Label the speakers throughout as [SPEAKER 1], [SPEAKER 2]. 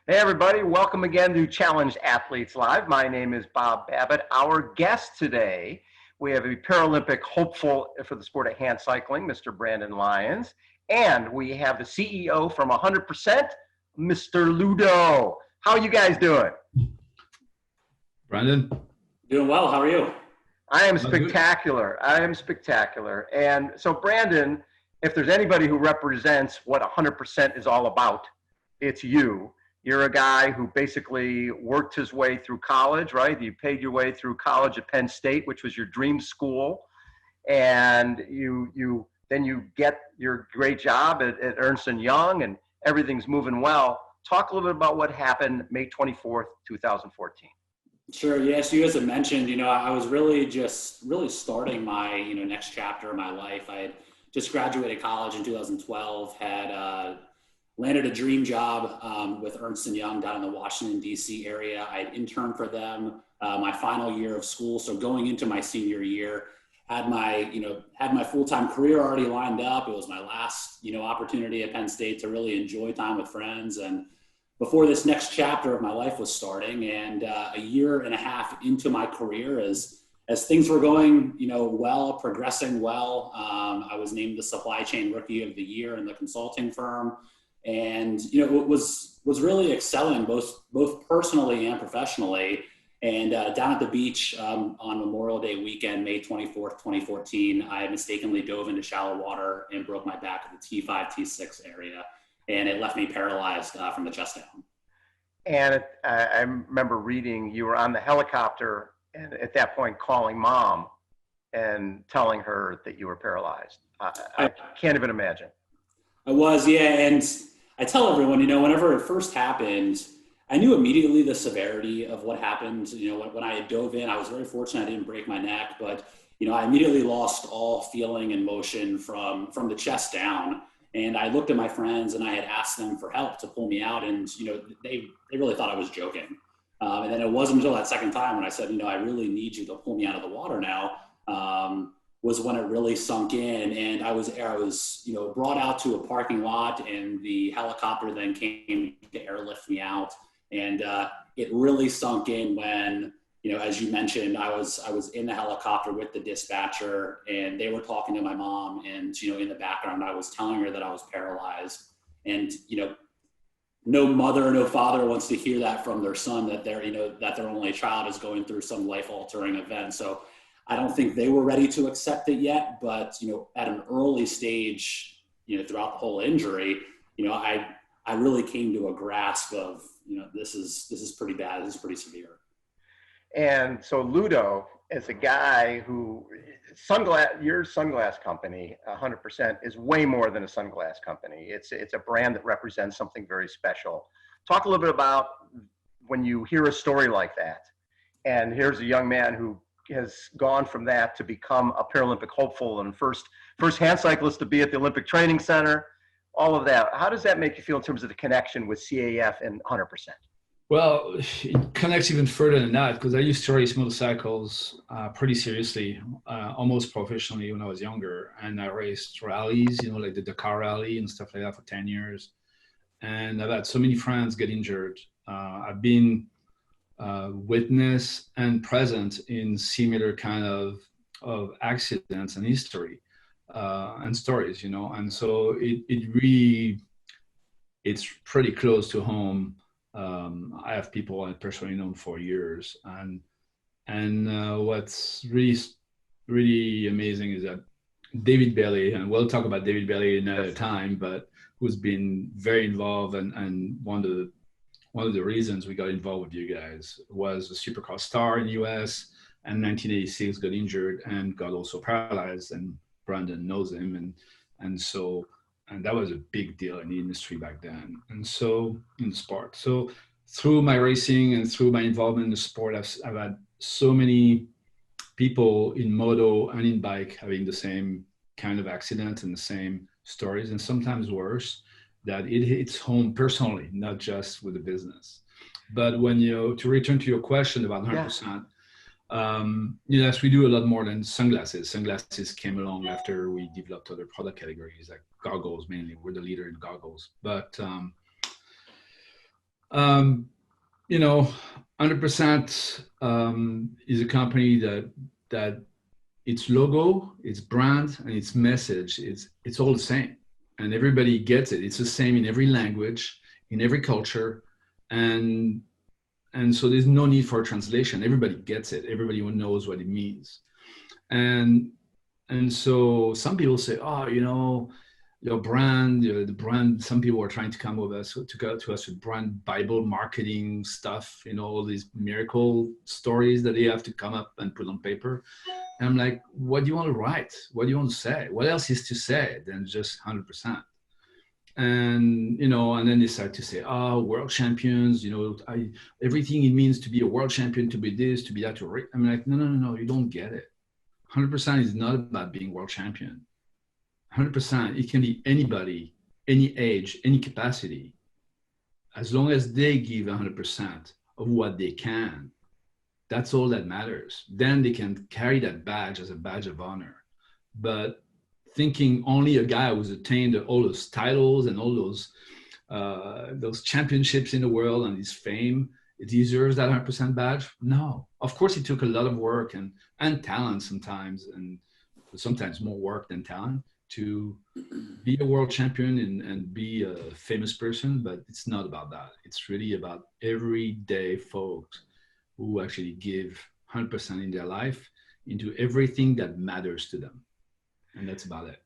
[SPEAKER 1] Hey, everybody. Welcome again to Challenged Athletes Live. My name is Bob Babbitt. Our guest today, we have a Paralympic hopeful for the sport of hand cycling, Mr. Brandon Lyons. And we have the CEO from 100%, Mr. Ludo. How are you guys doing?
[SPEAKER 2] Brandon?
[SPEAKER 3] Doing well. How are you?
[SPEAKER 1] I am spectacular. I am spectacular. And so, Brandon, if there's anybody who represents what 100% is all about, it's you. You're a guy who basically worked his way through college, right? You paid your way through college at Penn State, which was your dream school, and then you get your great job at Ernst and Young, and everything's moving well. Talk a little bit about what happened May 24th, 2014.
[SPEAKER 3] Sure. Yes, you guys have mentioned, I was really starting my, next chapter of my life. I had just graduated college in 2012, had landed a dream job with Ernst and Young down in the Washington, D.C. area. I had interned for them my final year of school. So going into my senior year, had my full-time career already lined up. It was my last, opportunity at Penn State to really enjoy time with friends. And before this next chapter of my life was starting, and a year and a half into my career, as things were going, well, progressing well, I was named the Supply Chain Rookie of the Year in the consulting firm. And, it was really excelling both personally and professionally. And down at the beach on Memorial Day weekend, May 24th, 2014, I mistakenly dove into shallow water and broke my back at the T5, T6 area. And it left me paralyzed from the chest down.
[SPEAKER 1] And I remember reading you were on the helicopter and at that point calling mom and telling her that you were paralyzed. I can't even imagine.
[SPEAKER 3] I was, yeah. And I tell everyone, whenever it first happened, I knew immediately the severity of what happened. When I dove in, I was very fortunate I didn't break my neck, but, I immediately lost all feeling and motion from the chest down. And I looked at my friends and I had asked them for help to pull me out. And, they really thought I was joking. And then it wasn't until that second time when I said, I really need you to pull me out of the water now, was when it really sunk in. And I was brought out to a parking lot, and the helicopter then came to airlift me out. And it really sunk in when, as you mentioned, I was in the helicopter with the dispatcher, and they were talking to my mom, and, in the background, I was telling her that I was paralyzed. And, no mother, no father wants to hear that from their son, that their only child is going through some life-altering event. So I don't think they were ready to accept it yet, but, at an early stage, throughout the whole injury, I really came to a grasp of, this is pretty bad. This is pretty severe. And
[SPEAKER 1] so Ludo, as a guy who your sunglass company, 100%, is way more than a sunglass company. It's a brand that represents something very special. Talk a little bit about when you hear a story like that, and here's a young man who has gone from that to become a Paralympic hopeful and first hand cyclist to be at the Olympic Training Center, all of that. How does that make you feel in terms of the connection with CAF and 100%?
[SPEAKER 2] Well, it connects even further than that, because I used to race motorcycles pretty seriously, almost professionally when I was younger. And I raced rallies, like the Dakar rally and stuff like that for 10 years. And I've had so many friends get injured. I've been witness and present in similar kind of accidents and history and stories, and so it's pretty close to home. I have people I personally known for years, and what's really amazing is that David Bailey, and we'll talk about David Bailey another time, but who's been very involved, and one of the reasons we got involved with you guys was a supercar star in the US, and in 1986 got injured and got also paralyzed, and Brandon knows him, and that was a big deal in the industry back then, and so in the sport. So through my racing and through my involvement in the sport, I've had so many people in moto and in bike having the same kind of accident and the same stories, and sometimes worse, that it hits home personally, not just with the business. But when to return to your question about 100%, yes, we do a lot more than sunglasses. Sunglasses came along after we developed other product categories like goggles. Mainly, we're the leader in goggles. But You know, 100% is a company that its logo, its brand, and its message, it's all the same, and everybody gets it. It's the same in every language, in every culture, and so there's no need for a translation. Everybody gets it. Everybody knows what it means, and so some people say, oh, you know, your brand, the brand. Some people are trying to come with us to go to us with brand Bible marketing stuff. You know, all these miracle stories that they have to come up and put on paper. And I'm like, what do you want to write? What do you want to say? What else is to say than just 100%? And, you know, and then they start to say, oh, world champions, you know, everything it means to be a world champion, to be this, to be that. I'm like, no, you don't get it. 100% is not about being world champion. 100%, it can be anybody, any age, any capacity, as long as they give 100% of what they can. That's all that matters. Then they can carry that badge as a badge of honor. But thinking only a guy who's attained all those titles and all those championships in the world and his fame, it deserves that 100% badge? No. Of course, it took a lot of work and talent sometimes, and sometimes more work than talent, to be a world champion and be a famous person, but it's not about that. It's really about everyday folks who actually give 100% in their life into everything that matters to them. And that's about it.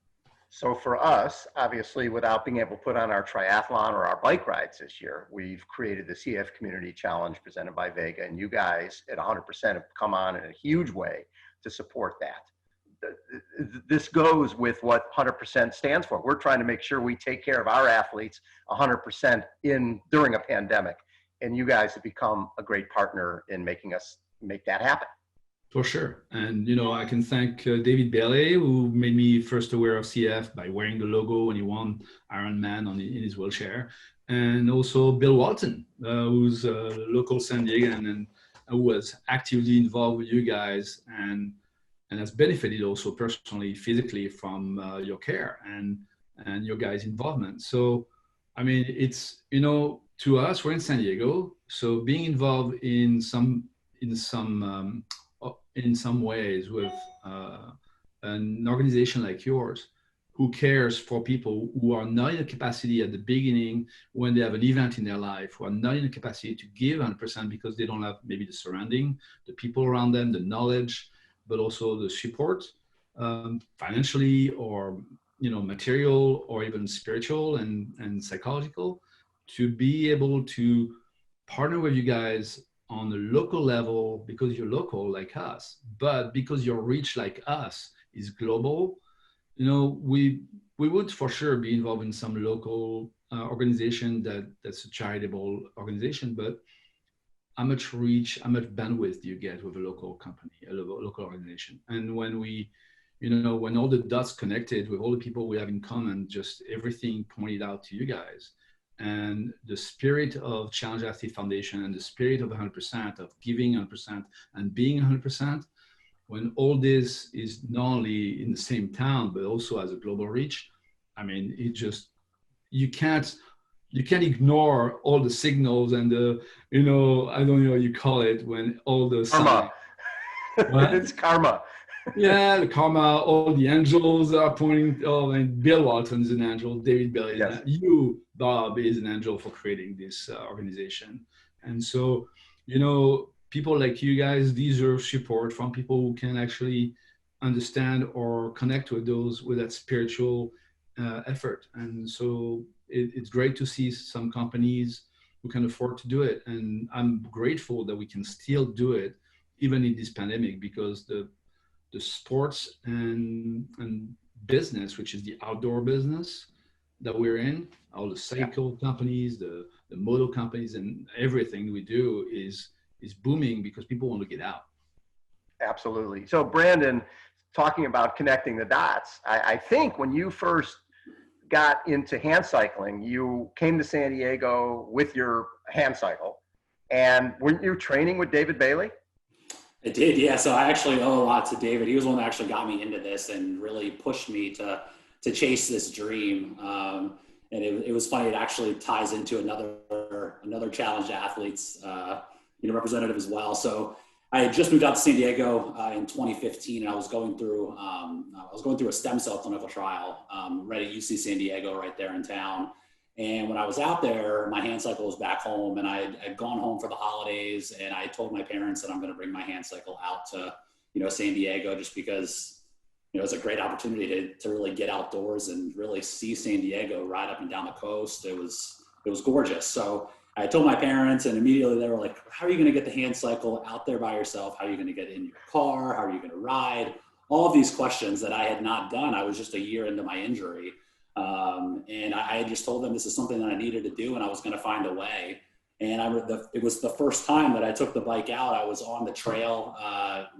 [SPEAKER 1] So for us, obviously, without being able to put on our triathlon or our bike rides this year, we've created the CF Community Challenge presented by Vega, and you guys at 100% have come on in a huge way to support that. This goes with what 100% stands for. We're trying to make sure we take care of our athletes 100% during a pandemic. And you guys have become a great partner in making us make that happen.
[SPEAKER 2] For sure. And, you know, I can thank David Bailey, who made me first aware of CF by wearing the logo when he won Ironman in his wheelchair. And also Bill Walton, who's a local San Diegan and who was actively involved with you guys and has benefited also personally, physically from your care and your guys' involvement. So, I mean, it's, you know, to us, we're in San Diego, so being involved in some ways with an organization like yours, who cares for people who are not in a capacity at the beginning when they have an event in their life, who are not in a capacity to give 100% because they don't have maybe the surrounding, the people around them, the knowledge, but also the support, financially or, you know, material or even spiritual and psychological, to be able to partner with you guys on a local level because you're local like us, but because your reach like us is global. You know, we would for sure be involved in some local organization that's a charitable organization, but how much reach, how much bandwidth do you get with a local company, a local organization? And when we, you know, when all the dots connected with all the people we have in common, just everything pointed out to you guys, and the spirit of Challenge Athlete Foundation and the spirit of 100%, of giving 100% and being 100%, when all this is not only in the same town, but also has a global reach, I mean, it just, you can't ignore all the signals and the, you know, I don't know what you call it, when all the
[SPEAKER 1] karma. It's karma.
[SPEAKER 2] Yeah, the karma, all the angels are pointing. Oh, and Bill Walton is an angel. David Bailey,
[SPEAKER 1] yes.
[SPEAKER 2] You, Bob, is an angel for creating this organization. And so, you know, people like you guys deserve support from people who can actually understand or connect with that spiritual effort. And so it's great to see some companies who can afford to do it. And I'm grateful that we can still do it even in this pandemic, because the sports and business, which is the outdoor business that we're in, all the cycle companies, the moto companies, and everything we do is booming because people want to get out.
[SPEAKER 1] Absolutely. So Brandon, talking about connecting the dots, I think when you first got into hand cycling, you came to San Diego with your hand cycle, and weren't you training with David Bailey?
[SPEAKER 3] I did, yeah. So I actually owe a lot to David. He was the one that actually got me into this and really pushed me to chase this dream. And it was funny, it actually ties into another another challenged athletes, representative as well. So I had just moved out to San Diego in 2015, and I was going through a stem cell clinical trial right at UC San Diego, right there in town. And when I was out there, my hand cycle was back home, and I'd gone home for the holidays, and I told my parents that I'm going to bring my hand cycle out to, San Diego, just because, it's a great opportunity to really get outdoors and really see San Diego right up and down the coast. It was gorgeous. So I told my parents, and immediately they were like, how are you going to get the hand cycle out there by yourself? How are you going to get in your car? How are you going to ride? All of these questions that I had not done. I was just a year into my injury. And I had just told them this is something that I needed to do, and I was going to find a way. And it was the first time that I took the bike out. I was on the trail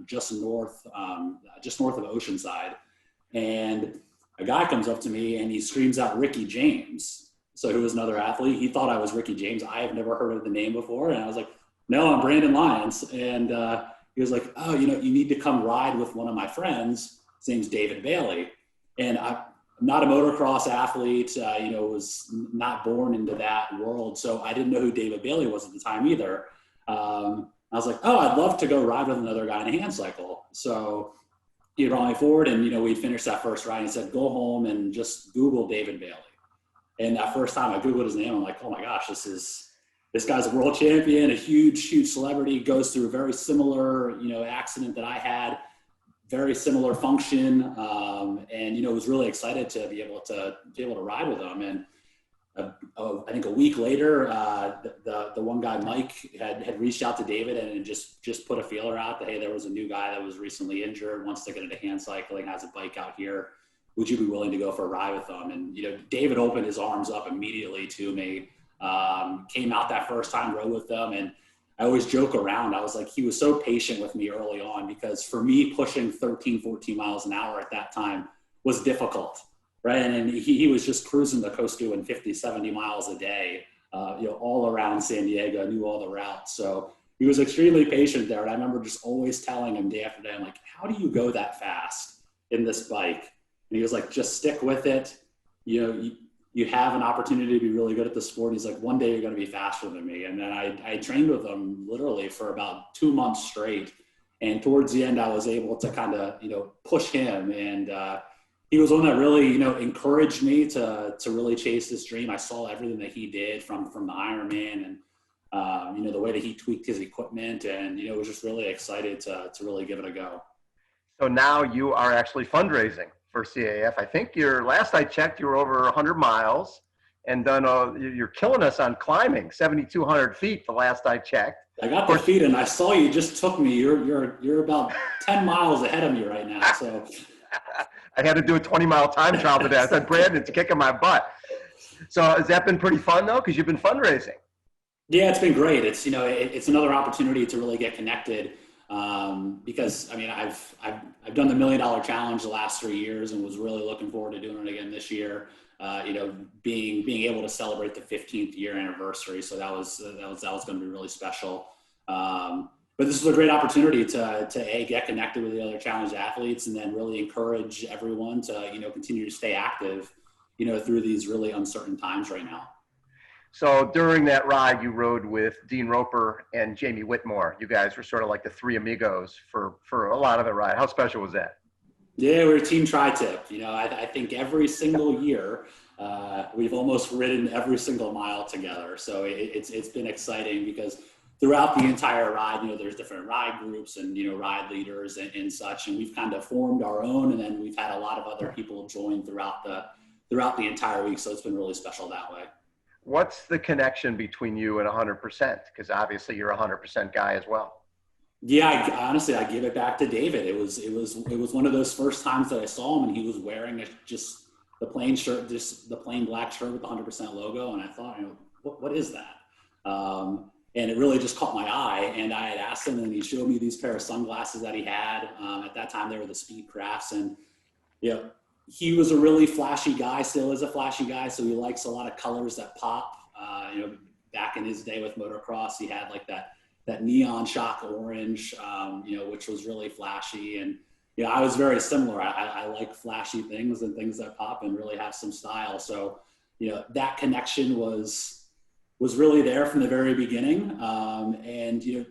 [SPEAKER 3] just north of Oceanside, and a guy comes up to me and he screams out Ricky James. So who was another athlete? He thought I was Ricky James. I have never heard of the name before, and I was like, no, I'm Brandon Lyons. And he was like, oh, you need to come ride with one of my friends. His name's David Bailey. And I'm not a motocross athlete, was not born into that world. So I didn't know who David Bailey was at the time either. I was like, oh, I'd love to go ride with another guy in a hand cycle. So he brought me forward, and, we'd finished that first ride, and he said, go home and just Google David Bailey. And that first time I Googled his name, I'm like, oh my gosh, this guy's a world champion, a huge, huge celebrity, goes through a very similar, accident that I had, very similar function. And, was really excited to be able to ride with him. And I think a week later, the one guy, Mike, had reached out to David and just put a feeler out that, hey, there was a new guy that was recently injured, wants to get into hand cycling, has a bike out here. Would you be willing to go for a ride with them? And, David opened his arms up immediately to me, came out that first time, rode with them. And I always joke around. I was like, he was so patient with me early on, because for me, pushing 13, 14 miles an hour at that time was difficult, right? And he was just cruising the coast doing 50, 70 miles a day, all around San Diego, knew all the routes. So he was extremely patient there. And I remember just always telling him day after day, I'm like, how do you go that fast in this bike? And he was like, just stick with it. You have an opportunity to be really good at the sport. He's like, one day you're going to be faster than me. And then I trained with him literally for about 2 months straight. And towards the end, I was able to kind of, push him. And he was one that really, encouraged me to really chase this dream. I saw everything that he did from the Ironman, and, the way that he tweaked his equipment, and, was just really excited to really give it a go.
[SPEAKER 1] So now you are actually fundraising for CAF. I think last I checked, you were over 100 miles and you're killing us on climbing, 7,200 feet the last I checked.
[SPEAKER 3] I got the feet, and I saw you just took me. You're about 10 miles ahead of me right now. So
[SPEAKER 1] I had to do a 20-mile time trial today. I said, Brandon's kicking my butt. So has that been pretty fun though? Because you've been fundraising.
[SPEAKER 3] Yeah, it's been great. It's, it's another opportunity to really get connected. Because I've done the $1 Million Challenge the last 3 years, and was really looking forward to doing it again this year. Being able to celebrate the 15th year anniversary. So that was going to be really special. But this is a great opportunity to get connected with the other challenged athletes, and then really encourage everyone to, continue to stay active, through these really uncertain times right now.
[SPEAKER 1] So during that ride, you rode with Dean Roper and Jamie Whitmore. You guys were sort of like the three amigos for a lot of the ride. How special was that?
[SPEAKER 3] Yeah, we're a team tri-tip. I think every single year we've almost ridden every single mile together. So it's been exciting, because throughout the entire ride, there's different ride groups and, ride leaders and such. And we've kind of formed our own, and then we've had a lot of other people join throughout the entire week. So it's been really special that way.
[SPEAKER 1] What's the connection between you and 100%? Because obviously you're a 100% guy as well.
[SPEAKER 3] Yeah, honestly, I give it back to David. It was one of those first times that I saw him, and he was wearing just the plain shirt, just the plain black shirt with the 100% logo. And I thought, what is that? And it really just caught my eye. And I had asked him, and he showed me these pair of sunglasses that he had. At that time, they were the Speed Crafts, and he was a really flashy guy, still is a flashy guy. So he likes a lot of colors that pop. Back in his day with motocross, he had like that neon shock orange, which was really flashy. And, I was very similar. I like flashy things and things that pop and really have some style. So, that connection was was really there from the very beginning. And,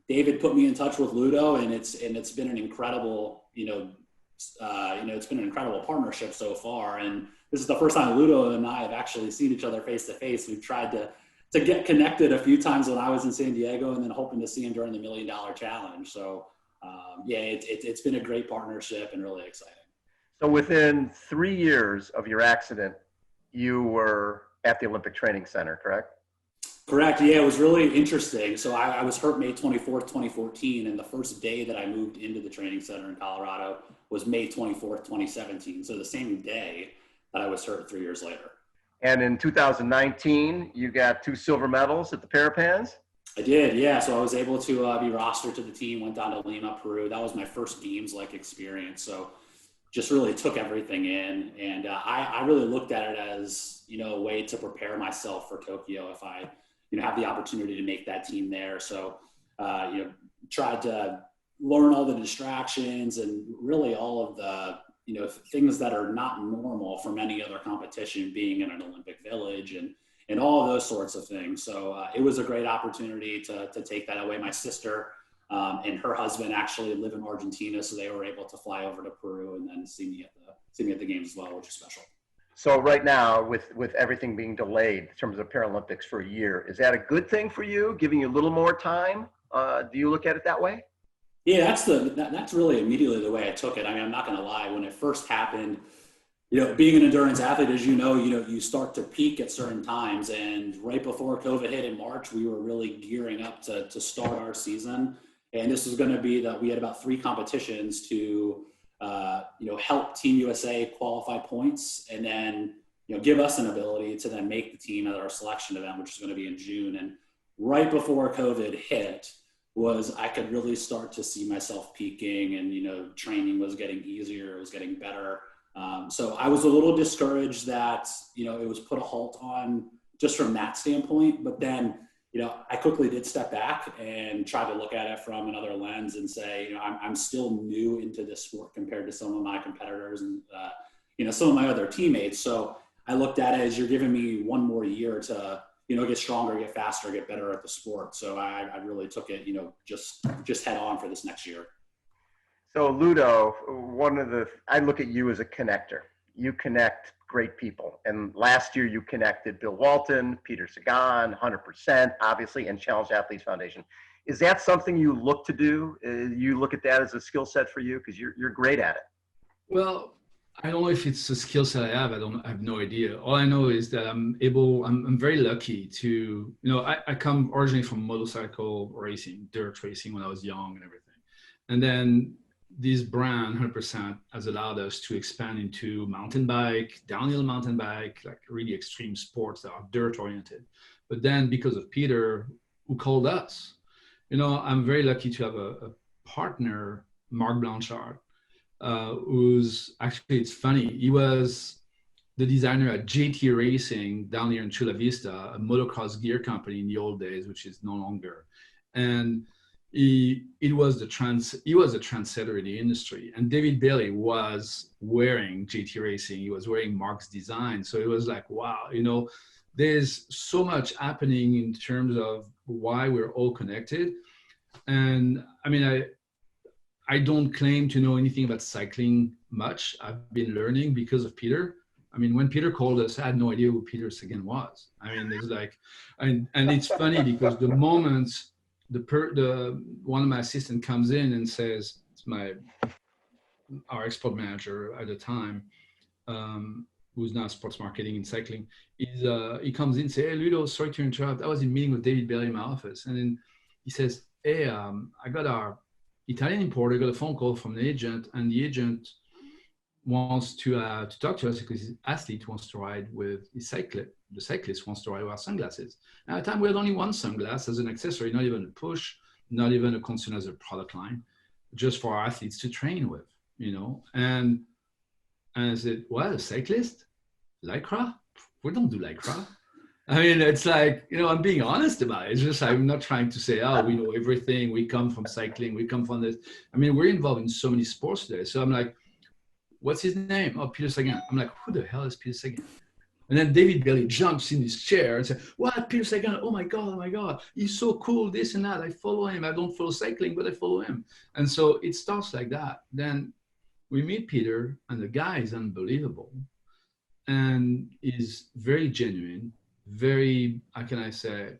[SPEAKER 3] David put me in touch with Ludo, and it's been an incredible, it's been an incredible partnership so far. And this is the first time Ludo and I have actually seen each other face to face. We've tried to get connected a few times when I was in San Diego, and then hoping to see him during the $1 Million Challenge. So it's been a great partnership and really exciting.
[SPEAKER 1] So within 3 years of your accident, you were at the Olympic Training Center, correct?
[SPEAKER 3] Correct. Yeah, it was really interesting. So I was hurt May 24th, 2014, and the first day that I moved into the training center in Colorado was May 24th, 2017. So the same day that I was hurt 3 years later.
[SPEAKER 1] And in 2019, you got 2 silver medals at the Parapans?
[SPEAKER 3] I did, yeah. So I was able to be rostered to the team, went down to Lima, Peru. That was my first games-like experience. So just really took everything in. And I really looked at it as, a way to prepare myself for Tokyo if I have the opportunity to make that team there. So, tried to learn all the distractions and really all of the, things that are not normal from any other competition, being in an Olympic village and all of those sorts of things. So it was a great opportunity to take that away. My sister and her husband actually live in Argentina, so they were able to fly over to Peru and then see me at the games as well, which is special.
[SPEAKER 1] So right now, with everything being delayed in terms of Paralympics for a year, is that a good thing for you, giving you a little more time? Do you look at it that way?
[SPEAKER 3] Yeah, that's really immediately the way I took it. I mean, I'm not going to lie. When it first happened, being an endurance athlete, as you start to peak at certain times. And right before COVID hit in March, we were really gearing up to start our season. And this was going to be we had about 3 competitions to help Team USA qualify points, and then, give us an ability to then make the team at our selection event, which is going to be in June. And right before COVID hit I could really start to see myself peaking, and, training was getting easier. It was getting better. So I was a little discouraged that, it was put a halt on just from that standpoint. But then, I quickly did step back and try to look at it from another lens and say, I'm still new into this sport compared to some of my competitors and, some of my other teammates. So I looked at it as, you're giving me 1 more year to, get stronger, get faster, get better at the sport. So I really took it, just head on for this next year.
[SPEAKER 1] So Ludo, I look at you as a connector. You connect great people. And last year you connected Bill Walton, Peter Sagan, 100%, obviously, and Challenge Athletes Foundation. Is that something you look to do? You look at that as a skill set for you? Because you're great at it.
[SPEAKER 2] Well, I don't know if it's a skill set I have. I have no idea. All I know is that I'm very lucky to, I come originally from motorcycle racing, dirt racing when I was young and everything. And then this brand 100% has allowed us to expand into mountain bike, downhill mountain bike, like really extreme sports that are dirt oriented. But then because of Peter, who called us, I'm very lucky to have a partner, Marc Blanchard, who's actually, it's funny, he was the designer at JT Racing down here in Chula Vista, a motocross gear company in the old days, which is no longer. And he was a trendsetter in the industry. And David Bailey was wearing JT Racing. He was wearing Marc's design. So it was like, wow, there's so much happening in terms of why we're all connected. And I mean, I don't claim to know anything about cycling much. I've been learning because of Peter. I mean, when Peter called us, I had no idea who Peter Sagan was. I mean, it's like, and it's funny because the moment one of my assistants comes in and says, it's our export manager at the time, who's now sports marketing and cycling, he comes in and says, hey, Ludo, sorry to interrupt. I was in a meeting with David Bailey in my office. And then he says, hey, I got our Italian importer, got a phone call from the agent, and the agent wants to talk to us because his athlete wants to ride with his cyclist. The cyclist wants to ride with our sunglasses. And at the time, we had only one sunglass as an accessory, not even a push, not even a concern as a product line, just for our athletes to train with, And I said, what, a cyclist? Lycra? We don't do Lycra. I mean, it's like, I'm being honest about it. It's just, I'm not trying to say, we know everything. We come from cycling. We come from this. I mean, we're involved in so many sports today. So I'm like, what's his name? Oh, Peter Sagan. I'm like, who the hell is Peter Sagan? And then David Bailey jumps in his chair and says, "What, Peter Sagan? Oh my God, he's so cool, this and that. I follow him. I don't follow cycling, but I follow him." And so it starts like that. Then we meet Peter, and the guy is unbelievable and is very genuine, very, how can I say,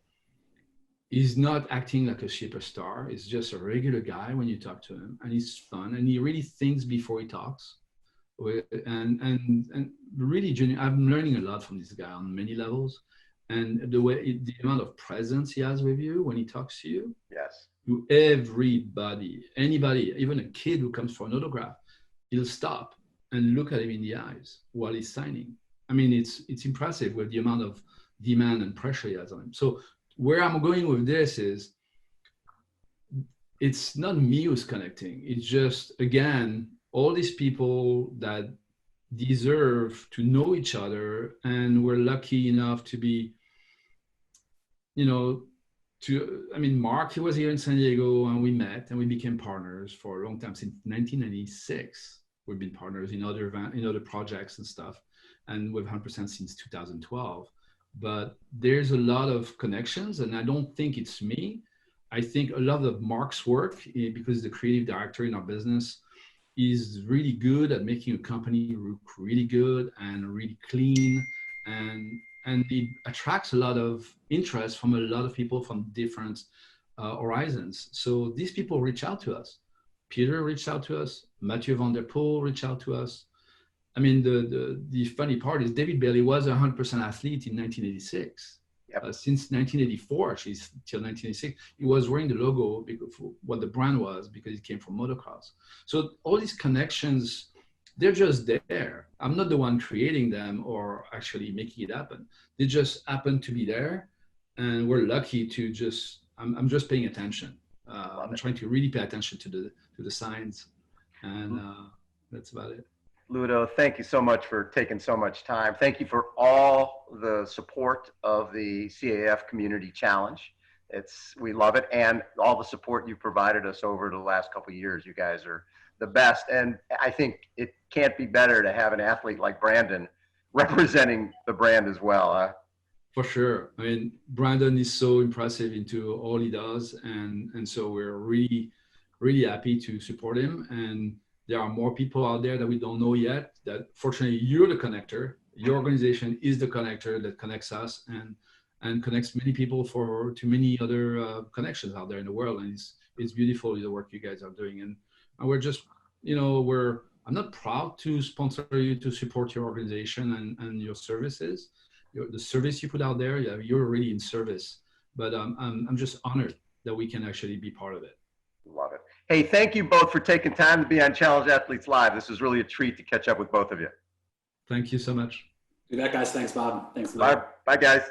[SPEAKER 2] he's not acting like a superstar. He's just a regular guy when you talk to him, and he's fun, and he really thinks before he talks. And really genuine. I'm learning a lot from this guy on many levels, and the amount of presence he has with you when he talks to you.
[SPEAKER 1] Yes.
[SPEAKER 2] To everybody, anybody, even a kid who comes for an autograph, he'll stop and look at him in the eyes while he's signing. I mean, it's impressive with the amount of demand and pressure he has on him. So where I'm going with this is, it's not me who's connecting. It's just, again, all these people that deserve to know each other, and we're lucky enough to be, Mark, he was here in San Diego, and we met and we became partners for a long time. Since 1996, we've been partners in other projects and stuff, and we've 100% since 2012. But there's a lot of connections, and I don't think it's me. I think a lot of Mark's work, because he's the creative director in our business, is really good at making a company look really good and really clean, and it attracts a lot of interest from a lot of people from different horizons. So these people reach out to us. Peter reached out to us. Mathieu Van Der Poel reached out to us. I mean, the funny part is David Bailey was a 100% athlete in 1986.
[SPEAKER 1] Yep.
[SPEAKER 2] Since 1984, actually, till 1986, he was wearing the logo for what the brand was, because it came from motocross. So all these connections, they're just there. I'm not the one creating them or actually making it happen. They just happen to be there, and we're lucky to just. I'm just paying attention. I'm trying to really pay attention to the signs, and that's about it.
[SPEAKER 1] Ludo, thank you so much for taking so much time. Thank you for all the support of the CAF Community Challenge. We love it, and all the support you've provided us over the last couple of years. You guys are the best, and I think it can't be better to have an athlete like Brandon representing the brand as well.
[SPEAKER 2] For sure. I mean, Brandon is so impressive into all he does, and so we're really, really happy to support him. And there are more people out there that we don't know yet, that fortunately you're the connector. Your organization is the connector that connects us and connects many people to many other connections out there in the world. And it's beautiful, the work you guys are doing. And we're just, I'm not proud to sponsor you, to support your organization and your services, the service you put out there. Yeah, you're really in service, but I'm just honored that we can actually be part of it.
[SPEAKER 1] Love it. Hey, thank you both for taking time to be on Challenge Athletes Live. This was really a treat to catch up with both of you.
[SPEAKER 2] Thank you so much.
[SPEAKER 3] Do that, guys. Thanks, Bob. Thanks.
[SPEAKER 1] Bye, guys.